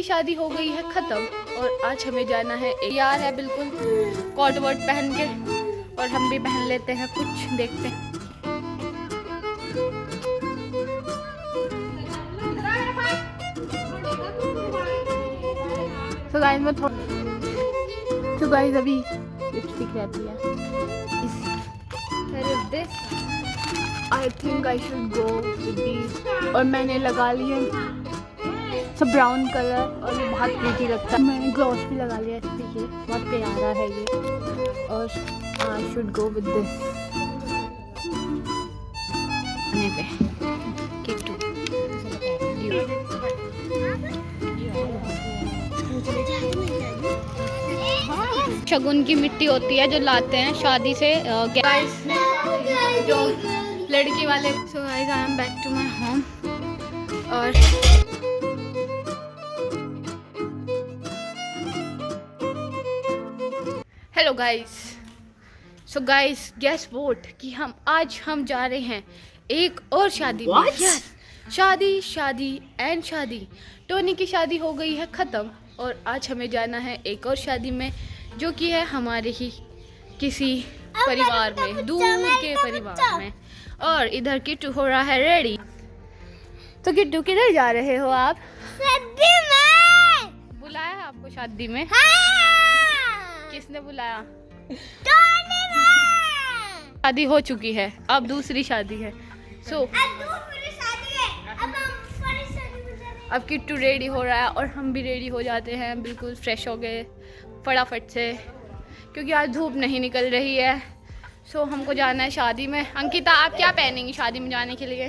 की शादी हो गई है ख़त्म और आज हमें जाना है। यार है बिल्कुल कोट वोट पहन के और हम भी पहन लेते हैं कुछ, देखते हैं। तो गाइस अभी लिपस्टिक रहती है। I think I should go with this. और मैंने लगा लिए सब ब्राउन कलर और ये बहुत प्रीटी लगता है। मैंने ग्लॉस भी लगा लिया, देखिए बहुत प्यारा है ये। और I should go with this पे किट्टू। शगुन की मिट्टी होती है जो लाते हैं शादी से गाइस, जो लड़की वाले। So guys I am back to my home. और hello guys, so guys guess what कि हम जा रहे हैं एक और शादी में। यस, शादी एंड शादी। टोनी की शादी हो गई है ख़त्म और आज हमें जाना है एक और शादी में, जो कि है हमारे ही किसी परिवार में, दूर के परिवार में। और इधर किट्टू हो रहा है रेडी। तो किट्टू किधर जा रहे हो आप? शादी में। बुलाया है आपको शादी में? हाँ। किसने बुलाया? टोनी ने। शादी हो चुकी है, अब दूसरी शादी है। अब किट्टू रेडी हो रहा है और हम भी रेडी हो जाते हैं, बिल्कुल फ्रेश हो गए फटाफट से, क्योंकि आज धूप नहीं निकल रही है। सो हमको जाना है शादी में। अंकिता आप क्या पहनेंगी शादी में जाने के लिए?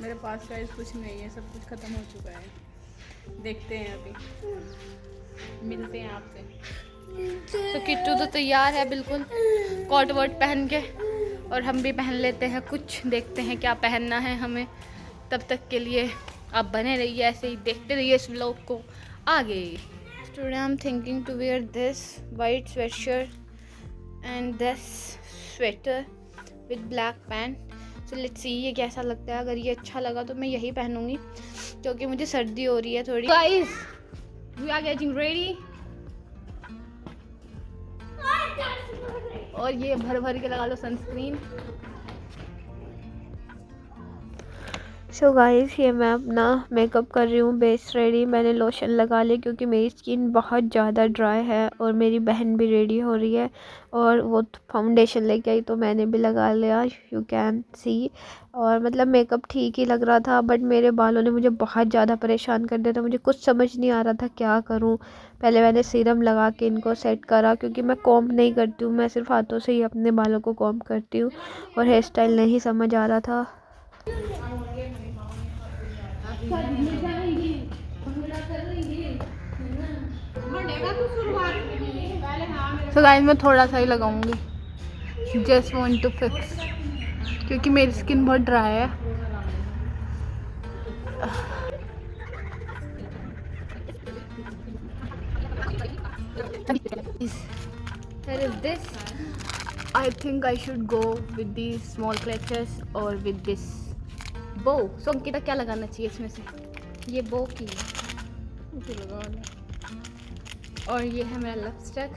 मेरे पास शायद कुछ नहीं है, सब कुछ खत्म हो चुका है। देखते हैं, अभी मिलते हैं आपसे। तो किट्टू तो तैयार है बिल्कुल कोट वोट पहन के और हम भी पहन लेते हैं कुछ, देखते हैं क्या पहनना है हमें। तब तक के लिए आप बने रहिए, ऐसे ही देखते रहिए इस व्लॉग को आगे। Today I am thinking to wear this white sweatshirt and this sweater with black pant. So let's see ये कैसा लगता है। अगर ये अच्छा लगा तो मैं यही पहनूंगी, क्योंकि मुझे सर्दी हो रही है थोड़ी। Guys we are getting ready. और ये भर भर के लगा लो सनस्क्रीन। सो गाइस ये मैं अपना मेकअप कर रही हूँ, बेस रेडी। मैंने लोशन लगा लिया क्योंकि मेरी स्किन बहुत ज़्यादा ड्राई है और मेरी बहन भी रेडी हो रही है और वो फाउंडेशन लेके आई तो मैंने भी लगा लिया, यू कैन सी। और मतलब मेकअप ठीक ही लग रहा था, बट मेरे बालों ने मुझे बहुत ज़्यादा परेशान कर दिया था। मुझे कुछ समझ नहीं आ रहा था क्या करूँ। पहले मैंने सीरम लगा के इनको सेट करा, क्योंकि मैं कॉम्ब नहीं करती हूँ, मैं सिर्फ हाथों से ही अपने बालों को कॉम्ब करती हूँ और हेयर स्टाइल नहीं समझ आ रहा था। तो गाइस मैं थोड़ा सा ही लगाऊंगी, जस्ट वांट टू फिक्स, क्योंकि मेरी स्किन बहुत ड्राई है। I think I should go with these small clutches or with this bow. So Ankita क्या लगाना चाहिए इसमें से? ये bow की और ये है मेरा लिपस्टिक,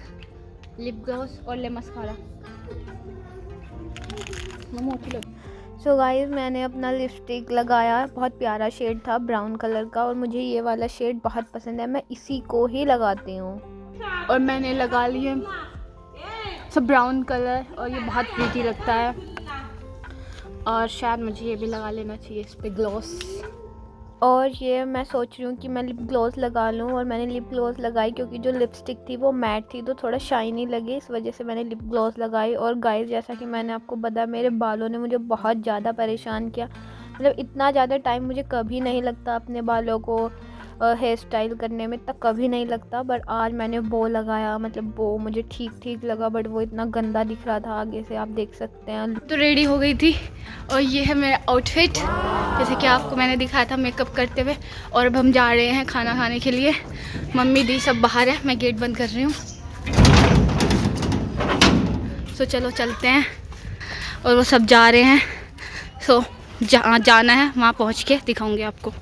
लिप ग्लॉस और ले मस्कारा। सो गाइस मैंने अपना लिपस्टिक लगाया, बहुत प्यारा शेड था ब्राउन कलर का और मुझे ये वाला शेड बहुत पसंद है, मैं इसी को ही लगाती हूँ। और मैंने लगा लिए सब ब्राउन कलर और ये बहुत प्रीटी लगता है। और शायद मुझे ये भी लगा लेना चाहिए इस पे ग्लॉस। और ये मैं सोच रही हूँ कि मैं लिप ग्लॉस लगा लूँ और मैंने लिप ग्लॉस लगाई क्योंकि जो लिपस्टिक थी वो मैट थी तो थोड़ा शाइनी लगी, इस वजह से मैंने लिप ग्लॉस लगाई। और गाइस जैसा कि मैंने आपको बताया, मेरे बालों ने मुझे बहुत ज़्यादा परेशान किया। मतलब इतना ज़्यादा टाइम मुझे कभी नहीं लगता अपने बालों को हेयर स्टाइल करने में, तक कभी नहीं लगता। बट आज मैंने बो लगाया, मतलब बो मुझे ठीक लगा, बट वो इतना गंदा दिख रहा था आगे से, आप देख सकते हैं। तो रेडी हो गई थी और ये है मेरा आउटफिट, जैसे कि आपको मैंने दिखाया था मेकअप करते हुए। और अब हम जा रहे हैं खाना खाने के लिए। मम्मी दी सब बाहर है, मैं गेट बंद कर रही हूँ। सो चलो चलते हैं। और वो सब जा रहे हैं, सो जहाँ जाना है वहाँ पहुँच के दिखाऊंगी आपको।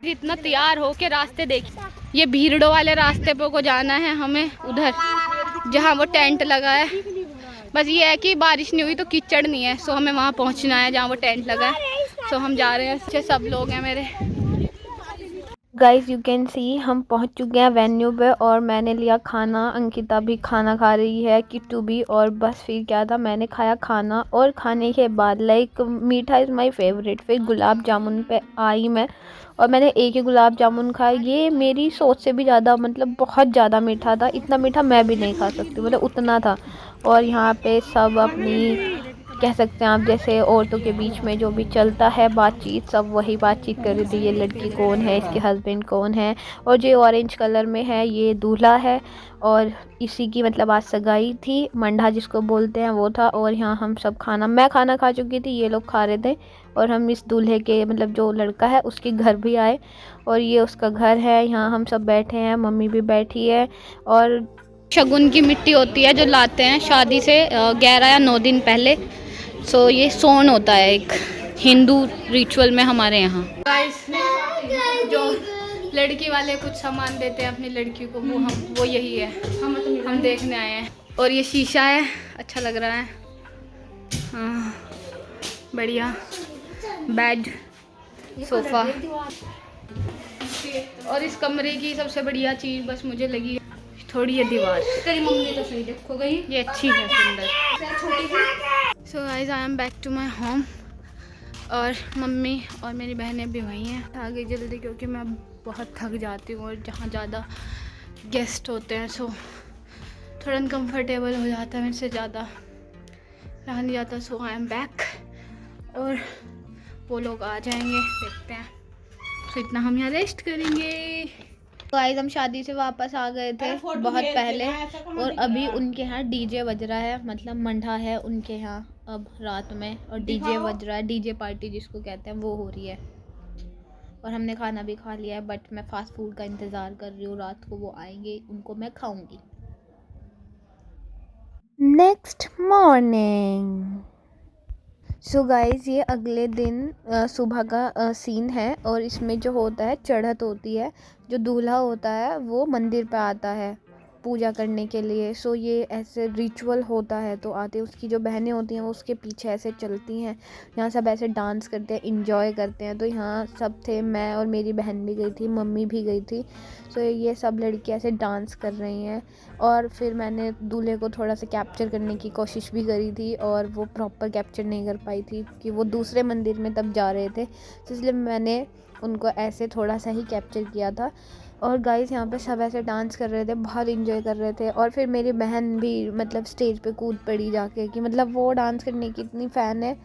इतना तैयार हो के रास्ते देखिए, ये भीड़ों वाले रास्ते पे को जाना है हमें, उधर जहाँ वो टेंट लगा है। बस ये है कि बारिश नहीं हुई तो कीचड़ नहीं है, सो हमें वहाँ पहुँचना है जहाँ वो टेंट लगा है। सो हम जा रहे हैं, अच्छे सब लोग हैं मेरे। गाइस यू कैन सी हम पहुंच चुके हैं वेन्यू पे और मैंने लिया खाना, अंकिता भी खाना खा रही है, किट्टू भी। और बस फिर क्या था, मैंने खाया खाना और खाने के बाद लाइक मीठा इज़ माय फेवरेट, फिर गुलाब जामुन पे आई मैं और मैंने एक ही गुलाब जामुन खाया। ये मेरी सोच से भी ज़्यादा मतलब बहुत ज़्यादा मीठा था, इतना मीठा मैं भी नहीं खा सकती, मतलब उतना था। और यहाँ पे सब अपनी कह सकते हैं आप जैसे औरतों के बीच में जो भी चलता है बातचीत, सब वही बातचीत कर रही थी, ये लड़की कौन है, इसके हस्बैंड कौन है, और जो ऑरेंज कलर में है ये दूल्हा है। और इसी की मतलब आज सगाई थी, मंडा जिसको बोलते हैं वो था। और यहाँ हम सब मैं खाना खा चुकी थी, ये लोग खा रहे थे। और हम इस दूल्हे के मतलब जो लड़का है उसके घर भी आए और ये उसका घर है। यहाँ हम सब बैठे हैं, मम्मी भी बैठी है। और शगुन की मिट्टी होती है जो लाते हैं शादी से 11 या 9 दिन पहले। सो ये सोन होता है एक हिंदू रिचुअल में हमारे यहाँ। गाइस जो लड़की वाले कुछ सामान देते हैं अपनी लड़की को, वो यही है, हम देखने आए हैं। और ये शीशा है, अच्छा लग रहा है, हाँ बढ़िया। Bed, sofa. और इस कमरे की सबसे बढ़िया चीज़ बस मुझे लगी थोड़ी ये दीवार। तेरी मम्मी तो सही देखो गई, ये अच्छी है, सुंदर। So guys I am back to my home और मम्मी और मेरी बहनें भी वहीं हैं। आ गई जल्दी क्योंकि मैं बहुत थक जाती हूँ और जहाँ ज़्यादा गेस्ट होते हैं सो थोड़ा अनकम्फर्टेबल हो जाता है, मेरे से ज़्यादा रहा नहीं जाता। सो आई एम बैक और वो लोग आ जाएंगे, देखते हैं। तो इतना हम यहाँ रेस्ट करेंगे। गाइस हम शादी से वापस आ गए थे बहुत पहले और अभी उनके यहाँ डीजे बज रहा है, मतलब मंडा है उनके यहाँ अब रात में और डीजे बज रहा है, डीजे पार्टी जिसको कहते हैं वो हो रही है। और हमने खाना भी खा लिया है, बट मैं फास्ट फूड का इंतज़ार कर रही हूँ, रात को वो आएंगे, उनको मैं खाऊंगी। Next morning. सो गाइज़ ये अगले दिन सुबह का सीन है और इसमें जो होता है चढ़त होती है, जो दूल्हा होता है वो मंदिर पे आता है पूजा करने के लिए। सो ये ऐसे रिचुअल होता है, तो आते उसकी जो बहनें होती हैं वो उसके पीछे ऐसे चलती हैं, यहाँ सब ऐसे डांस करते हैं, इंजॉय करते हैं। तो यहाँ सब थे, मैं और मेरी बहन भी गई थी, मम्मी भी गई थी। सो ये सब लड़कियाँ ऐसे डांस कर रही हैं और फिर मैंने दूल्हे को थोड़ा सा कैप्चर करने की कोशिश भी करी थी और वो प्रॉपर कैप्चर नहीं कर पाई थी कि वो दूसरे मंदिर में तब जा रहे थे, तो इसलिए मैंने उनको ऐसे थोड़ा सा ही कैप्चर किया था। और गाइस यहाँ पे सब ऐसे डांस कर रहे थे, बहुत इंजॉय कर रहे थे। और फिर मेरी बहन भी मतलब स्टेज पे कूद पड़ी जाके, कि मतलब वो डांस करने की इतनी फ़ैन है,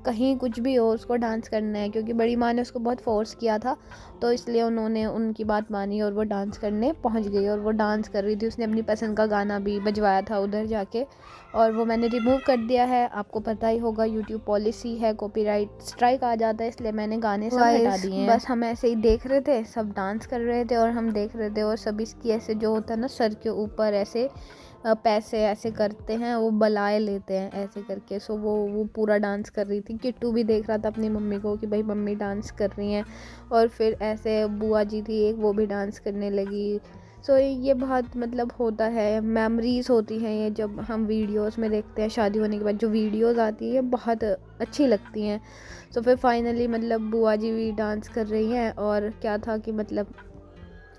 कहीं कुछ भी हो उसको डांस करना है, क्योंकि बड़ी माँ ने उसको बहुत फोर्स किया था, तो इसलिए उन्होंने उनकी बात मानी और वो डांस करने पहुंच गई। और वो डांस कर रही थी, उसने अपनी पसंद का गाना भी बजवाया था उधर जाके, और वो मैंने रिमूव कर दिया है। आपको पता ही होगा यूट्यूब पॉलिसी है, कॉपीराइट स्ट्राइक आ जाता है, इसलिए मैंने गाने सब हटा दिए हैं। बस हम ऐसे ही देख रहे थे, सब डांस कर रहे थे और हम देख रहे थे। और सब इसकी ऐसे जो होता है ना सर के ऊपर ऐसे पैसे ऐसे करते हैं, वो बलाए लेते हैं ऐसे करके। सो वो पूरा डांस कर रही थी। किट्टू भी देख रहा था अपनी मम्मी को कि भाई मम्मी डांस कर रही हैं। और फिर ऐसे बुआ जी थी एक, वो भी डांस करने लगी। सो ये बहुत मतलब होता है, मेमोरीज़ होती हैं ये, जब हम वीडियोस में देखते हैं शादी होने के बाद जो वीडियोस आती है बहुत अच्छी लगती हैं। सो फिर फाइनली मतलब बुआ जी भी डांस कर रही हैं और क्या था कि मतलब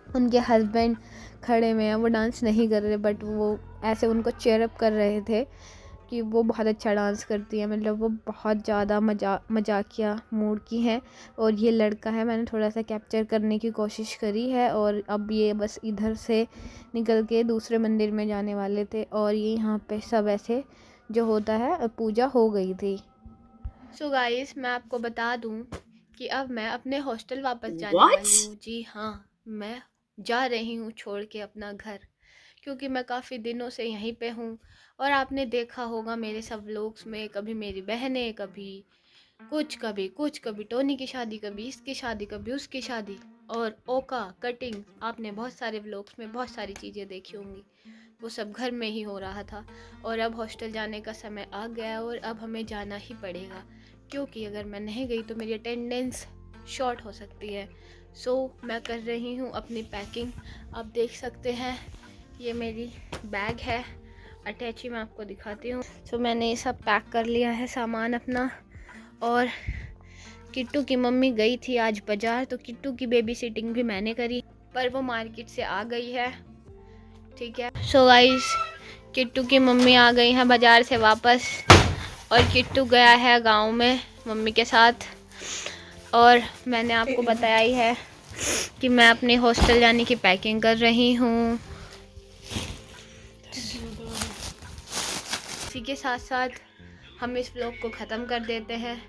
उनके हस्बैंड खड़े में हैं, वो डांस नहीं कर रहे, बट वो ऐसे उनको चेयरअप कर रहे थे कि वो बहुत अच्छा डांस करती है, मतलब वो बहुत ज़्यादा मजाकिया मूड की हैं। और ये लड़का है, मैंने थोड़ा सा कैप्चर करने की कोशिश करी है। और अब ये बस इधर से निकल के दूसरे मंदिर में जाने वाले थे और ये यहाँ पे सब ऐसे जो होता है पूजा हो गई थी। सो गाइस मैं आपको बता दूँ कि अब मैं अपने हॉस्टल वापस जाने वाली हूँ। जी हाँ, मैं जा रही हूँ छोड़ के अपना घर, क्योंकि मैं काफ़ी दिनों से यहीं पे हूँ। और आपने देखा होगा मेरे सब व्लॉग्स में, कभी मेरी बहनें, कभी कभी टोनी की शादी, कभी इसकी शादी, कभी उसकी शादी, और ओका कटिंग, आपने बहुत सारे व्लॉग्स में बहुत सारी चीज़ें देखी होंगी, वो सब घर में ही हो रहा था। और अब हॉस्टल जाने का समय आ गया और अब हमें जाना ही पड़ेगा, क्योंकि अगर मैं नहीं गई तो मेरी अटेंडेंस शॉर्ट हो सकती है। सो मैं कर रही हूँ अपनी पैकिंग। आप देख सकते हैं ये मेरी बैग है, अटैची मैं आपको दिखाती हूँ। सो मैंने ये सब पैक कर लिया है सामान अपना। और किट्टू की मम्मी गई थी आज बाज़ार, तो किट्टू की बेबी सिटिंग भी मैंने करी, पर वो मार्केट से आ गई है। ठीक है। सो गाइस, किट्टू की मम्मी आ गई हैं बाज़ार से वापस, और किट्टू गया है गांव में मम्मी के साथ। और मैंने आपको बताया ही है कि मैं अपने हॉस्टल जाने की पैकिंग कर रही हूँ। इसी के साथ साथ हम इस व्लॉग को ख़त्म कर देते हैं,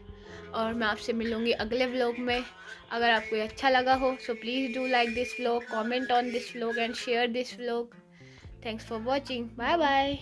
और मैं आपसे मिलूँगी अगले व्लॉग में। अगर आपको ये अच्छा लगा हो so please do like this vlog, comment on this vlog and share this vlog. Thanks for watching. Bye bye.